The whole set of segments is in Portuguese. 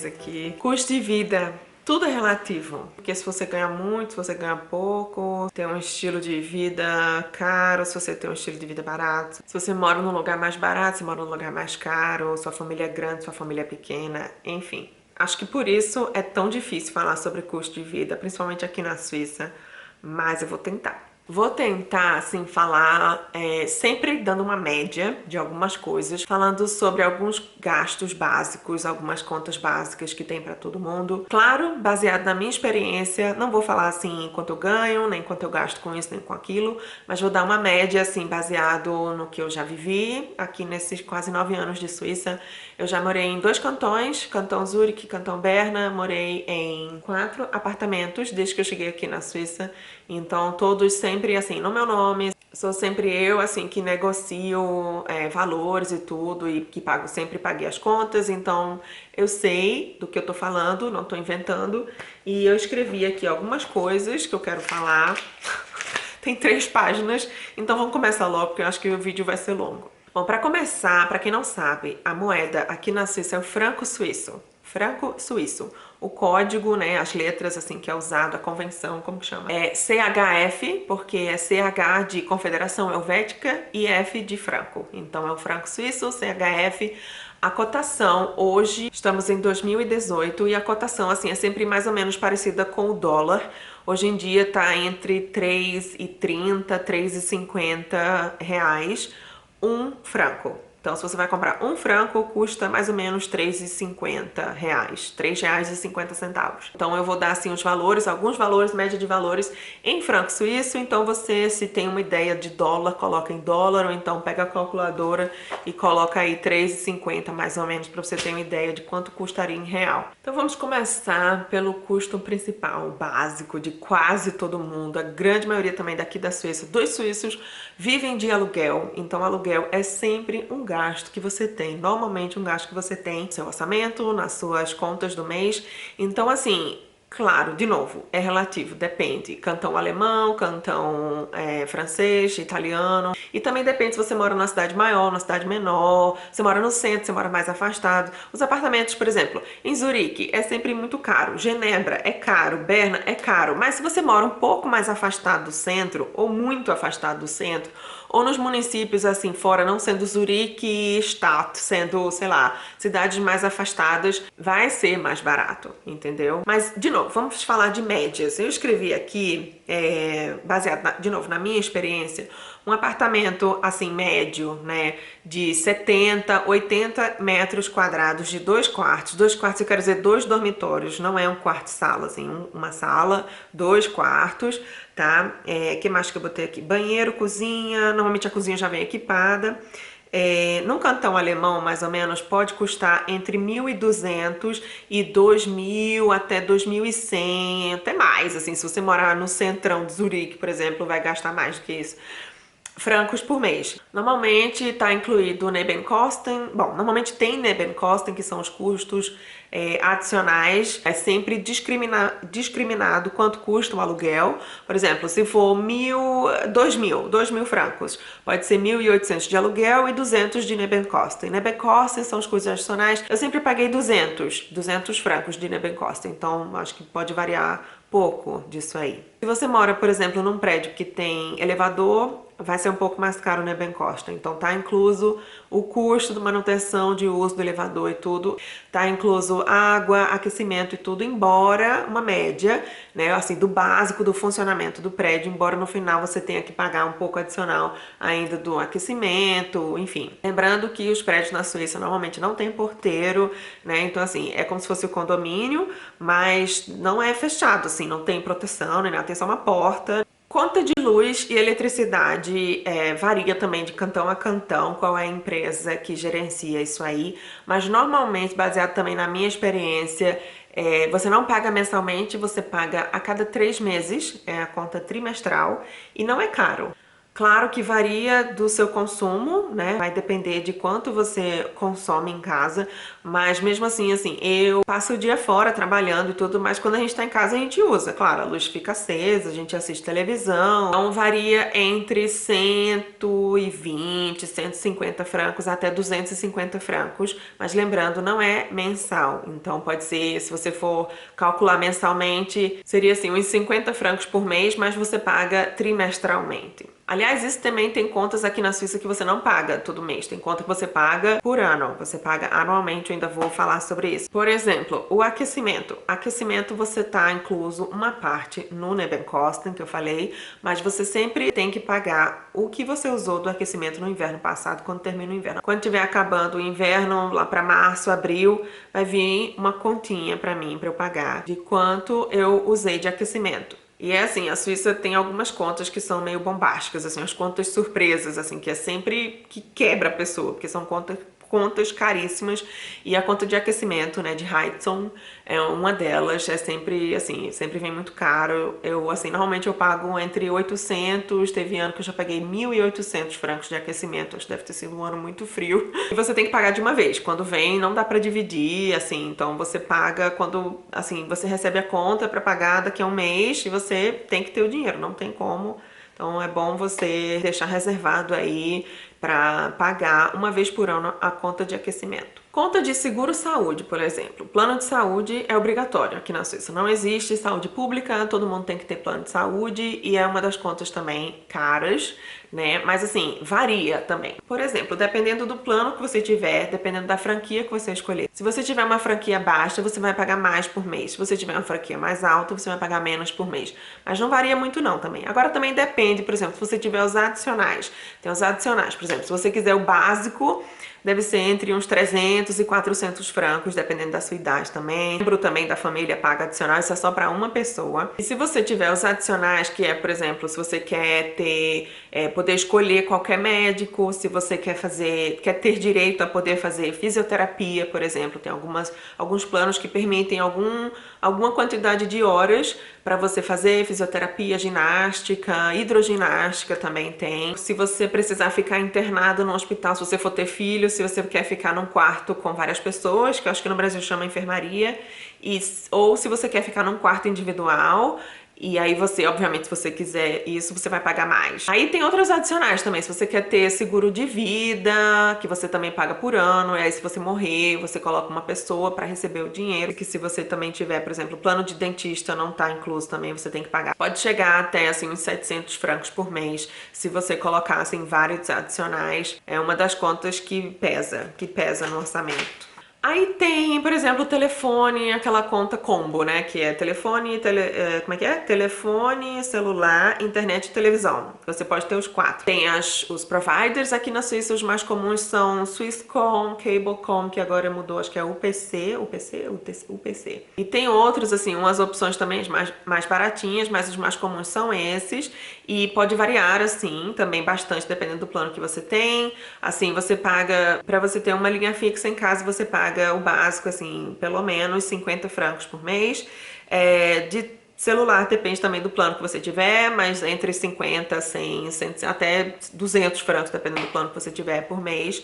aqui. Custo de vida. Tudo é relativo, porque se você ganha muito, se você ganha pouco, tem um estilo de vida caro, se você tem um estilo de vida barato. Se você mora num lugar mais barato, se mora num lugar mais caro, sua família é grande, sua família é pequena, enfim. Acho que por isso é tão difícil falar sobre custo de vida, principalmente aqui na Suíça, mas eu vou tentar. Vou tentar, assim, falar sempre dando uma média de algumas coisas, falando sobre alguns gastos básicos, algumas contas básicas que tem para todo mundo. Claro, baseado na minha experiência, não vou falar, assim, quanto eu ganho, nem quanto eu gasto com isso, nem com aquilo, mas vou dar uma média, assim, baseado no que eu já vivi aqui nesses quase 9 anos de Suíça. Eu já morei em 2 cantões, Cantão Zurique e Cantão Berna, morei em 4 apartamentos desde que eu cheguei aqui na Suíça, então todos sempre assim, no meu nome, sou sempre eu assim que negocio valores e tudo e que sempre paguei as contas, então eu sei do que eu tô falando, não tô inventando, e eu escrevi aqui algumas coisas que eu quero falar. Tem 3 páginas, então vamos começar logo porque eu acho que o vídeo vai ser longo. Bom, para começar, para quem não sabe, a moeda aqui na Suíça é o franco suíço. Franco suíço. O código, né, as letras assim que é usado, a convenção, como que chama? É CHF, porque é CH de Confederação Helvética e F de franco. Então é o franco suíço, CHF. A cotação, hoje, estamos em 2018 e a cotação assim é sempre mais ou menos parecida com o dólar. Hoje em dia tá entre 3,30, 3,50 reais um franco. Então, se você vai comprar um franco, custa mais ou menos R$3,50, R$3,50. Então, eu vou dar assim os valores, alguns valores, média de valores em franco suíço. Então, você, se tem uma ideia de dólar, coloca em dólar, ou então pega a calculadora e coloca aí R$3,50 mais ou menos, para você ter uma ideia de quanto custaria em real. Então, vamos começar pelo custo principal, básico de quase todo mundo. A grande maioria também daqui da Suíça, dos suíços, vivem de aluguel. Então, aluguel é sempre um gasto que você tem, normalmente um gasto que você tem no seu orçamento, nas suas contas do mês. Então, assim, claro, de novo, é relativo, depende. Cantão alemão, cantão francês, italiano. E também depende se você mora numa cidade maior, numa cidade menor, você mora no centro, você mora mais afastado. Os apartamentos, por exemplo, em Zurique é sempre muito caro, Genebra é caro, Berna é caro. Mas se você mora um pouco mais afastado do centro, ou muito afastado do centro, ou nos municípios assim fora, não sendo Zurique e Stadt, sendo, sei lá, cidades mais afastadas, vai ser mais barato, entendeu? Mas, de novo, vamos falar de médias. Eu escrevi aqui, baseado, de novo, na minha experiência, um apartamento, assim, médio, né, de 70, 80 metros quadrados de 2 quartos. 2 quartos, eu quero dizer 2 dormitórios, não é um quarto-sala, assim, uma sala, 2 quartos, tá? Que mais que eu botei aqui? Banheiro, cozinha, normalmente a cozinha já vem equipada. Num cantão alemão, mais ou menos, pode custar entre 1.200 e 2.000 até 2.100, até mais, assim, se você morar no centrão de Zurique, por exemplo, vai gastar mais do que isso. Francos por mês. Normalmente está incluído o Nebenkosten. Bom, normalmente tem Nebenkosten, que são os custos adicionais. É sempre discriminado quanto custa o aluguel. Por exemplo, se for 2.000 francos, pode ser 1.800 de aluguel e 200 de Nebenkosten. Nebenkosten são os custos adicionais. Eu sempre paguei 200 francos de Nebenkosten, então acho que pode variar pouco disso aí. Se você mora, por exemplo, num prédio que tem elevador, vai ser um pouco mais caro o Nebenkosten. Então tá incluso o custo de manutenção, de uso do elevador e tudo. Tá incluso água, aquecimento e tudo, embora uma média, né, assim, do básico do funcionamento do prédio, embora no final você tenha que pagar um pouco adicional ainda do aquecimento, enfim. Lembrando que os prédios na Suíça normalmente não tem porteiro, né, então assim, é como se fosse o condomínio, mas não é fechado, assim, não tem proteção, nem nada, tem só uma porta. Conta de luz e eletricidade varia também de cantão a cantão, qual é a empresa que gerencia isso aí, mas normalmente, baseado também na minha experiência, você não paga mensalmente, você paga a cada 3 meses, é a conta trimestral, e não é caro. Claro que varia do seu consumo, né? Vai depender de quanto você consome em casa, mas mesmo assim, eu passo o dia fora trabalhando e tudo, mas quando a gente tá em casa a gente usa. Claro, a luz fica acesa, a gente assiste televisão, então varia entre 120, 150 francos até 250 francos, mas lembrando, não é mensal, então pode ser, se você for calcular mensalmente, seria assim, uns 50 francos por mês, mas você paga trimestralmente. Aliás, isso também tem contas aqui na Suíça que você não paga todo mês. Tem conta que você paga por ano. Você paga anualmente, eu ainda vou falar sobre isso. Por exemplo, o aquecimento. Aquecimento você tá incluso uma parte no Nebenkosten, que eu falei, mas você sempre tem que pagar o que você usou do aquecimento no inverno passado, quando termina o inverno. Quando tiver acabando o inverno, lá para março, abril, vai vir uma continha para mim, para eu pagar, de quanto eu usei de aquecimento. E é assim, a Suíça tem algumas contas que são meio bombásticas, assim, as contas surpresas, assim, que é sempre que quebra a pessoa, porque são contas caríssimas, e a conta de aquecimento, né, de Heizung é uma delas, é sempre, assim, sempre vem muito caro. Normalmente eu pago entre 800, teve ano que eu já paguei 1.800 francos de aquecimento, acho que deve ter sido um ano muito frio. E você tem que pagar de uma vez, quando vem não dá pra dividir, assim, então você paga quando, assim, você recebe a conta pra pagar daqui a um mês e você tem que ter o dinheiro, não tem como. Então é bom você deixar reservado aí para pagar uma vez por ano a conta de aquecimento. Conta de seguro-saúde, por exemplo. Plano de saúde é obrigatório aqui na Suíça. Não existe saúde pública, todo mundo tem que ter plano de saúde e é uma das contas também caras, né? Mas assim, varia também. Por exemplo, dependendo do plano que você tiver, dependendo da franquia que você escolher. Se você tiver uma franquia baixa, você vai pagar mais por mês. Se você tiver uma franquia mais alta, você vai pagar menos por mês. Mas não varia muito não também. Agora também depende, por exemplo, se você tiver os adicionais. Tem os adicionais, por exemplo, se você quiser o básico, deve ser entre uns 300 e 400 francos, dependendo da sua idade também. O membro também da família paga adicional, isso é só para uma pessoa. E se você tiver os adicionais, que é, por exemplo, se você quer ter, poder escolher qualquer médico, se você quer ter direito a poder fazer fisioterapia, por exemplo, tem alguns planos que permitem alguma quantidade de horas para você fazer fisioterapia, ginástica, hidroginástica também tem. Se você precisar ficar internado no hospital, se você for ter filho, se você quer ficar num quarto com várias pessoas, que eu acho que no Brasil chama enfermaria, ou se você quer ficar num quarto individual, e aí você, obviamente, se você quiser isso, você vai pagar mais. Aí tem outros adicionais também, se você quer ter seguro de vida, que você também paga por ano, e aí se você morrer, você coloca uma pessoa para receber o dinheiro, que se você também tiver, por exemplo, plano de dentista não tá incluso também, você tem que pagar. Pode chegar até, assim, uns 700 francos por mês, se você colocar, assim, vários adicionais. É uma das contas que pesa no orçamento. Aí tem, por exemplo, o telefone, aquela conta combo, né? Que é telefone, como é que é? Telefone, celular, internet e televisão. Você pode ter os 4. Tem os providers aqui na Suíça, os mais comuns são Swisscom, Cablecom, que agora mudou, acho que é UPC. E tem outros, assim, umas opções também mais baratinhas, mas os mais comuns são esses. E pode variar, assim, também bastante, dependendo do plano que você tem. Assim, você paga, pra você ter uma linha fixa em casa, você paga o básico, assim, pelo menos 50 francos por mês. De celular depende também do plano que você tiver, mas entre 50, 100, 100 até 200 francos, dependendo do plano que você tiver por mês.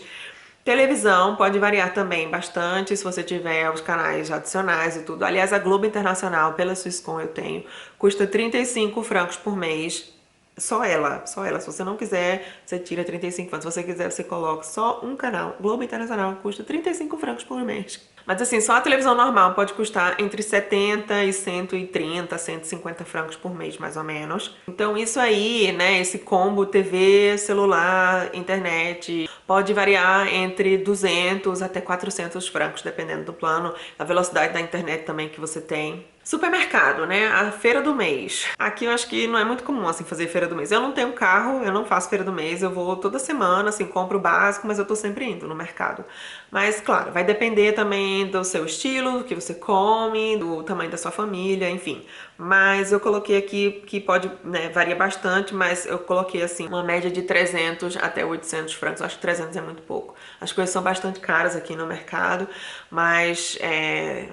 Televisão pode variar também bastante, se você tiver os canais adicionais e tudo. Aliás, a Globo Internacional, pela Swisscom eu tenho, custa 35 francos por mês. Só ela. Se você não quiser, você tira 35 francos. Se você quiser, você coloca só um canal. Globo Internacional custa 35 francos por mês. Mas assim, só a televisão normal pode custar entre 70 e 130, 150 francos por mês, mais ou menos. Então isso aí, né, esse combo TV, celular, internet, pode variar entre 200 até 400 francos, dependendo do plano, da velocidade da internet também que você tem. Supermercado, né? A feira do mês. Aqui eu acho que não é muito comum, assim, fazer feira do mês. Eu não tenho carro, eu não faço feira do mês, eu vou toda semana, assim, compro o básico, mas eu tô sempre indo no mercado. Mas, claro, vai depender também do seu estilo, do que você come, do tamanho da sua família, enfim. Mas eu coloquei aqui que pode, né, varia bastante, mas eu coloquei, assim, uma média de 300 até 800 francos. Eu acho que 300 é muito pouco. As coisas são bastante caras aqui no mercado, mas,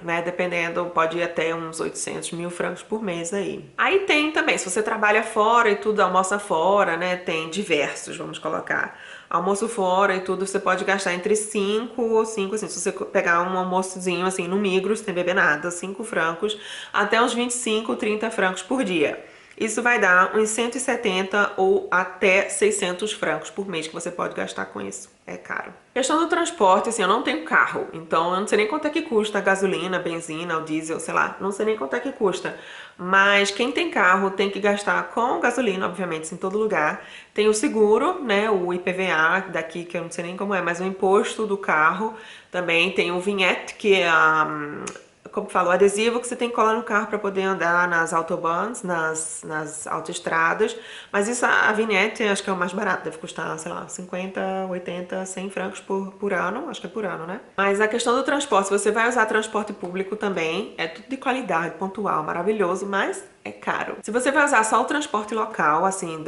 né, dependendo, pode ir até uns 800 mil francos por mês aí. Aí tem também, se você trabalha fora e tudo, almoça fora, né, tem diversos, vamos colocar. Almoço fora e tudo, você pode gastar entre 5 ou 5, assim, se você pegar um almoçozinho assim no Migros, sem beber nada, 5 francos, até uns 25, 30 francos por dia. Isso vai dar uns 170 ou até 600 francos por mês que você pode gastar com isso. É caro. Questão do transporte, assim, eu não tenho carro, então eu não sei nem quanto é que custa a gasolina, a benzina, o diesel, sei lá, não sei nem quanto é que custa. Mas quem tem carro tem que gastar com gasolina, obviamente, isso em todo lugar. Tem o seguro, né, o IPVA daqui, que eu não sei nem como é, mas o imposto do carro. Também tem o vinhete, que é como falo, o adesivo que você tem que colar no carro para poder andar nas autobahns, nas autoestradas. Mas isso, a vinhete, acho que é o mais barato, deve custar, sei lá, 50, 80, 100 francos por ano, acho que é por ano, né? Mas a questão do transporte, se você vai usar transporte público também, é tudo de qualidade, pontual, maravilhoso, mas é caro. Se você vai usar só o transporte local, assim,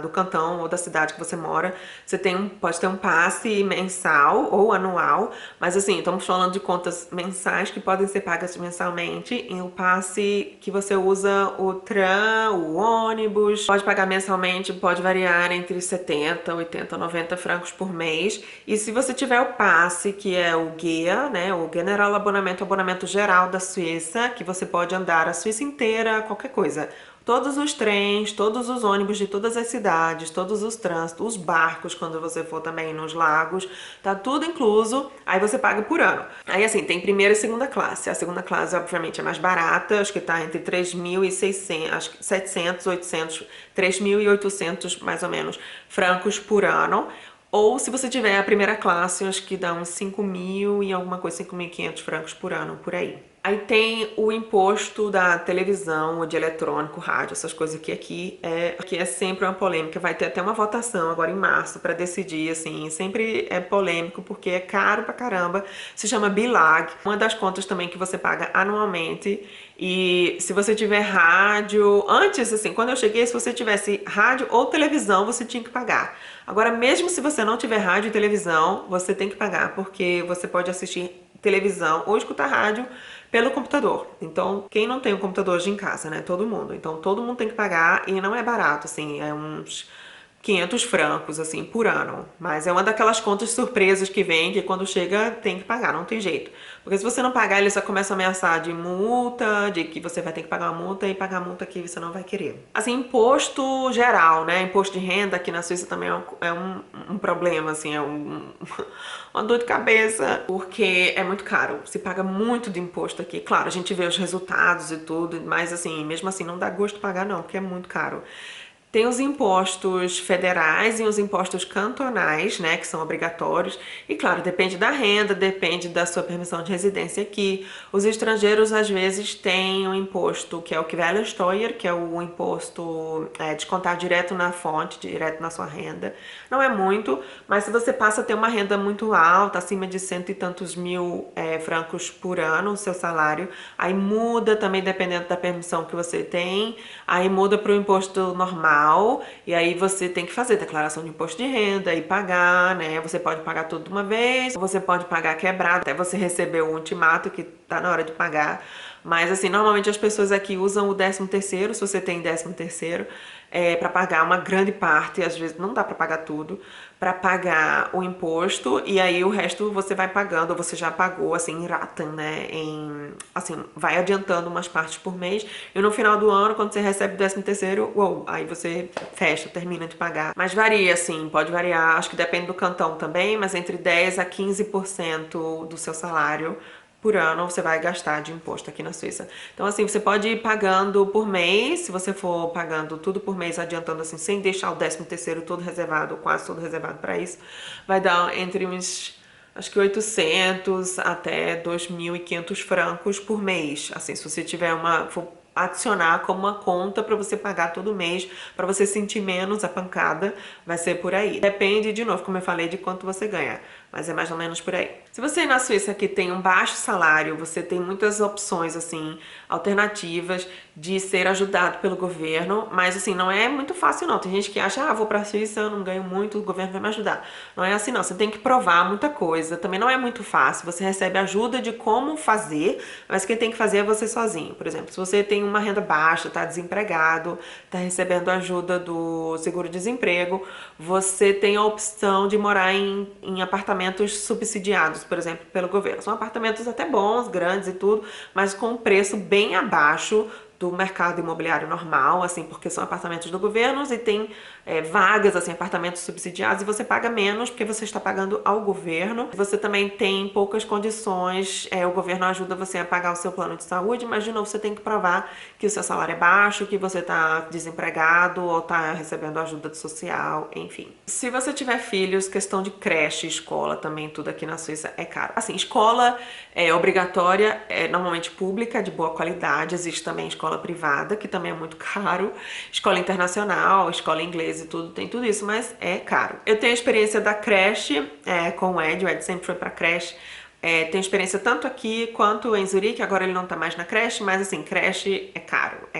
do cantão ou da cidade que você mora, você pode ter um passe mensal ou anual, mas assim, estamos falando de contas mensais que podem ser pagas mensalmente, e o passe que você usa o tram, o ônibus, pode pagar mensalmente, pode variar entre 70, 80, 90 francos por mês. E se você tiver o passe, que é o guia, né, o General abonamento geral da Suíça, que você pode andar a Suíça inteira, qualquer coisa. Todos os trens, todos os ônibus de todas as cidades, todos os trânsitos, os barcos, quando você for também nos lagos, tá tudo incluso, aí você paga por ano. Aí assim, tem primeira e segunda classe. A segunda classe, obviamente, é mais barata, acho que tá entre 3.600, acho que 700, 800, 3.800 mais ou menos francos por ano. Ou se você tiver a primeira classe, acho que dá uns 5.000 e alguma coisa, 5.500 francos por ano, por aí. Aí tem o imposto da televisão, ou de eletrônico, rádio, essas coisas que aqui é sempre uma polêmica. Vai ter até uma votação agora em março para decidir, assim, sempre é polêmico porque é caro pra caramba. Se chama BILAG, uma das contas também que você paga anualmente. E se você tiver rádio, antes, assim, quando eu cheguei, se você tivesse rádio ou televisão, você tinha que pagar. Agora, mesmo se você não tiver rádio e televisão, você tem que pagar, porque você pode assistir televisão ou escutar rádio pelo computador. Então, quem não tem um computador hoje em casa, né? Todo mundo. Então, todo mundo tem que pagar e não é barato, assim, é uns 500 francos, assim, por ano. Mas é uma daquelas contas surpresas que vem, que quando chega tem que pagar, não tem jeito. Porque se você não pagar, eles já começam a ameaçar de multa, de que você vai ter que pagar uma multa, e pagar a multa que você não vai querer. Assim, imposto geral, né? Imposto de renda aqui na Suíça também é um problema, assim, uma dor de cabeça, porque é muito caro. Se paga muito de imposto aqui. Claro, a gente vê os resultados e tudo, mas assim, mesmo assim, não dá gosto pagar não, porque é muito caro. Tem os impostos federais e os impostos cantonais, né, que são obrigatórios. E claro, depende da renda, depende da sua permissão de residência aqui. Os estrangeiros às vezes têm um imposto que é o Quellensteuer, que é o imposto descontado direto na fonte, direto na sua renda. Não é muito, mas se você passa a ter uma renda muito alta, acima de 100 e tantos mil francos por ano, o seu salário, aí muda também dependendo da permissão que você tem, aí muda para o imposto normal. E aí você tem que fazer declaração de imposto de renda e pagar, né? Você pode pagar tudo de uma vez, ou você pode pagar quebrado, até você receber o ultimato que tá na hora de pagar. Mas assim, normalmente as pessoas aqui usam o 13º, se você tem 13º, para pagar uma grande parte, às vezes não dá para pagar tudo, para pagar o imposto, e aí o resto você vai pagando, ou você já pagou, assim, em Raten, né, assim, vai adiantando umas partes por mês, e no final do ano, quando você recebe o 13º, uou, aí você fecha, termina de pagar. Mas varia, assim, pode variar, acho que depende do cantão também, mas entre 10 a 15% do seu salário por ano você vai gastar de imposto aqui na Suíça. Então assim, você pode ir pagando por mês, se você for pagando tudo por mês, adiantando assim, sem deixar o 13º todo reservado, quase todo reservado para isso, vai dar entre uns, acho que 800 até 2.500 francos por mês. Assim, se você tiver for adicionar como uma conta para você pagar todo mês, para você sentir menos a pancada, vai ser por aí. Depende, de novo, como eu falei, de quanto você ganha. mas é mais ou menos por aí. Se você na Suíça aqui tem um baixo salário, você tem muitas opções, assim, alternativas de ser ajudado pelo governo, mas assim, não é muito fácil não. Tem gente que acha, ah, vou pra Suíça, eu não ganho muito, o governo vai me ajudar. Não é assim não, você tem que provar muita coisa, também não é muito fácil, você recebe ajuda de como fazer, mas quem tem que fazer é você sozinho. Por exemplo, se você tem uma renda baixa, tá desempregado, tá recebendo ajuda do seguro-desemprego, você tem a opção de morar em apartamentos subsidiados, por exemplo, pelo governo. São apartamentos até bons, grandes e tudo, mas com um preço bem abaixo do mercado imobiliário normal, assim, porque são apartamentos do governo e tem vagas, assim, apartamentos subsidiados, e você paga menos porque você está pagando ao governo. Você também tem poucas condições, o governo ajuda você a pagar o seu plano de saúde, mas de novo você tem que provar que o seu salário é baixo, que você está desempregado ou está recebendo ajuda social, enfim. Se você tiver filhos, questão de creche, escola também, tudo aqui na Suíça é caro. Assim, escola é obrigatória, é normalmente pública, de boa qualidade, existe também escola privada, que também é muito caro, escola internacional, escola inglesa e tudo, tem tudo isso, mas é caro. Eu tenho a experiência da creche com o Ed sempre foi pra creche, tenho experiência tanto aqui quanto em Zurique, agora ele não tá mais na creche, mas assim, creche é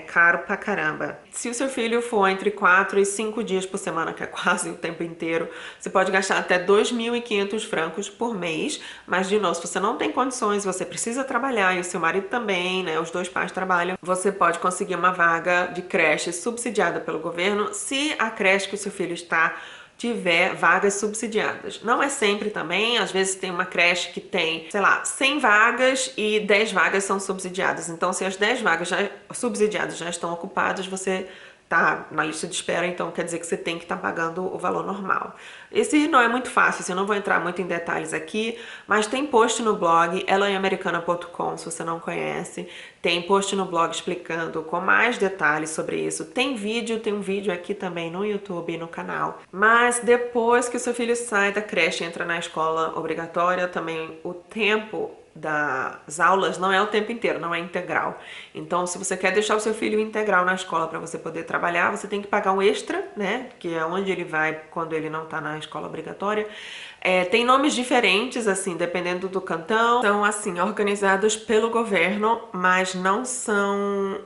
caro pra caramba. Se o seu filho for entre 4 e 5 dias por semana, que é quase o tempo inteiro, você pode gastar até 2.500 francos por mês, mas de novo, se você não tem condições, você precisa trabalhar e o seu marido também, né, os dois pais trabalham, você pode conseguir uma vaga de creche subsidiada pelo governo, se a creche que o seu filho está tiver vagas subsidiadas. Não é sempre também, às vezes tem uma creche que tem, sei lá, 100 vagas e 10 vagas são subsidiadas. Então, se as 10 vagas subsidiadas já estão ocupadas, você tá na lista de espera, então quer dizer que você tem que estar pagando o valor normal. Esse não é muito fácil, assim, eu não vou entrar muito em detalhes aqui, mas tem post no blog elainamericana.com, se você não conhece, tem post no blog explicando com mais detalhes sobre isso. Tem um vídeo aqui também no YouTube e no canal. Mas depois que o seu filho sai da creche e entra na escola obrigatória, também o tempo das aulas não é o tempo inteiro, não é integral. Então, se você quer deixar o seu filho integral na escola para você poder trabalhar, você tem que pagar um extra, né? Que é onde ele vai quando ele não tá na escola obrigatória. Tem nomes diferentes, assim, dependendo do cantão. São, assim, organizados pelo governo, mas não são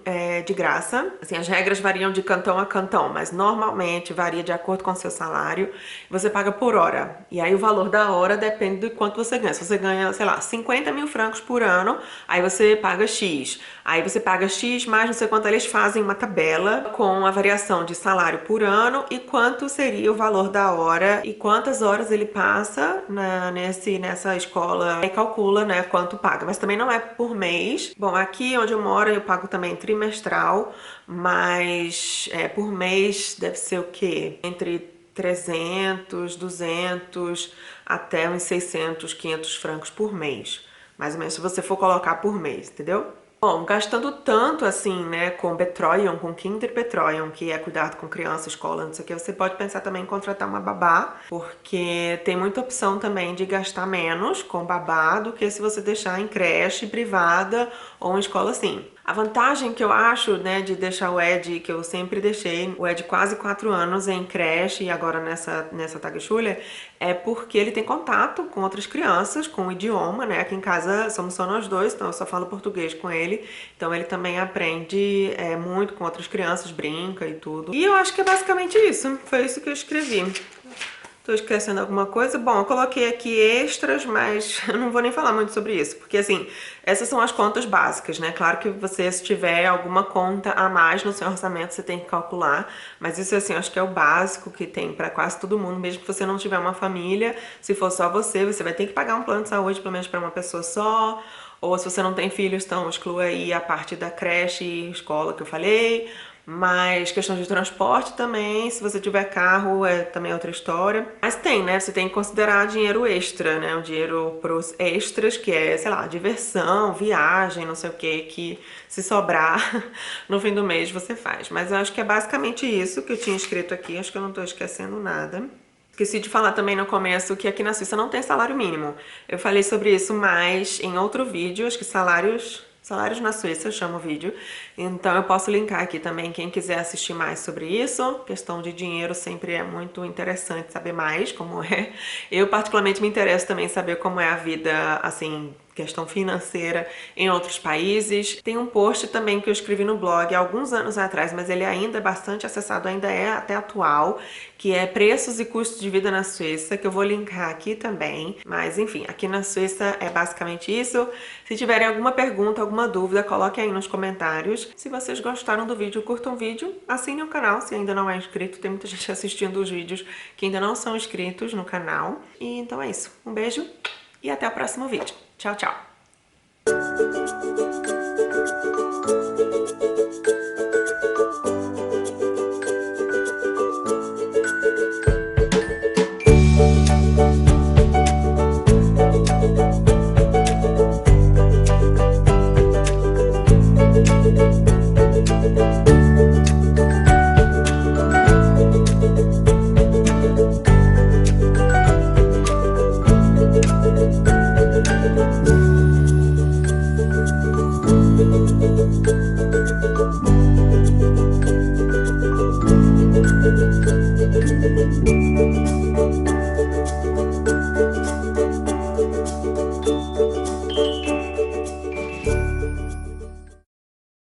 de graça. Assim, as regras variam de cantão a cantão, mas normalmente varia de acordo com o seu salário. Você paga por hora. E aí o valor da hora depende do quanto você ganha. Se você ganha, sei lá, 50.000 francos por ano, aí você paga X. Aí você paga X mais não sei quanto, eles fazem uma tabela com a variação de salário por ano e quanto seria o valor da hora e quantas horas ele passa nessa escola e calcula, né, quanto paga. Mas também não é por mês. Bom, aqui onde eu moro eu pago também trimestral, mas por mês deve ser o quê? Entre 300, 200 até uns 600, 500 francos por mês. Mais ou menos se você for colocar por mês, entendeu? Bom, gastando tanto assim, né, com Betreuung, com Kinderbetreuung, que é cuidado com criança, escola, não sei o que, você pode pensar também em contratar uma babá, porque tem muita opção também de gastar menos com babá do que se você deixar em creche privada ou em escola assim. A vantagem que eu acho, né, de deixar o Ed, que eu sempre deixei, o Ed quase 4 anos em creche e agora nessa Tagesschule, é porque ele tem contato com outras crianças, com o idioma, né, aqui em casa somos só nós dois, então eu só falo português com ele, então ele também aprende muito com outras crianças, brinca e tudo. E eu acho que é basicamente isso, foi isso que eu escrevi. Tô esquecendo alguma coisa? Bom, eu coloquei aqui extras, mas eu não vou nem falar muito sobre isso, porque assim, essas são as contas básicas, né? Claro que você, se tiver alguma conta a mais no seu orçamento, você tem que calcular, mas isso assim, eu acho que é o básico que tem pra quase todo mundo, mesmo que você não tiver uma família, se for só você vai ter que pagar um plano de saúde, pelo menos pra uma pessoa só, ou se você não tem filhos, então exclua aí a parte da creche e escola que eu falei. Mas questão de transporte também, se você tiver carro é também outra história. Mas tem, né? Você tem que considerar dinheiro extra, né? O dinheiro pros extras, que é, sei lá, diversão, viagem, não sei o que se sobrar no fim do mês você faz. Mas eu acho que é basicamente isso que eu tinha escrito aqui, acho que eu não tô esquecendo nada. Esqueci de falar também no começo que aqui na Suíça não tem salário mínimo. Eu falei sobre isso mais em outro vídeo, acho que salários Salários na Suíça, chama o vídeo. Então eu posso linkar aqui também quem quiser assistir mais sobre isso. Questão de dinheiro sempre é muito interessante saber mais como é. Eu particularmente me interesso também em saber como é a vida, assim, questão financeira em outros países. Tem um post também que eu escrevi no blog há alguns anos atrás, mas ele ainda é bastante acessado, ainda é até atual, que é preços e custos de vida na Suíça, que eu vou linkar aqui também. Mas enfim, aqui na Suíça é basicamente isso. Se tiverem alguma pergunta, alguma dúvida, coloquem aí nos comentários. Se vocês gostaram do vídeo, curtam o vídeo, assinem o canal se ainda não é inscrito. Tem muita gente assistindo os vídeos que ainda não são inscritos no canal. E então é isso. Um beijo e até o próximo vídeo. Tchau, tchau!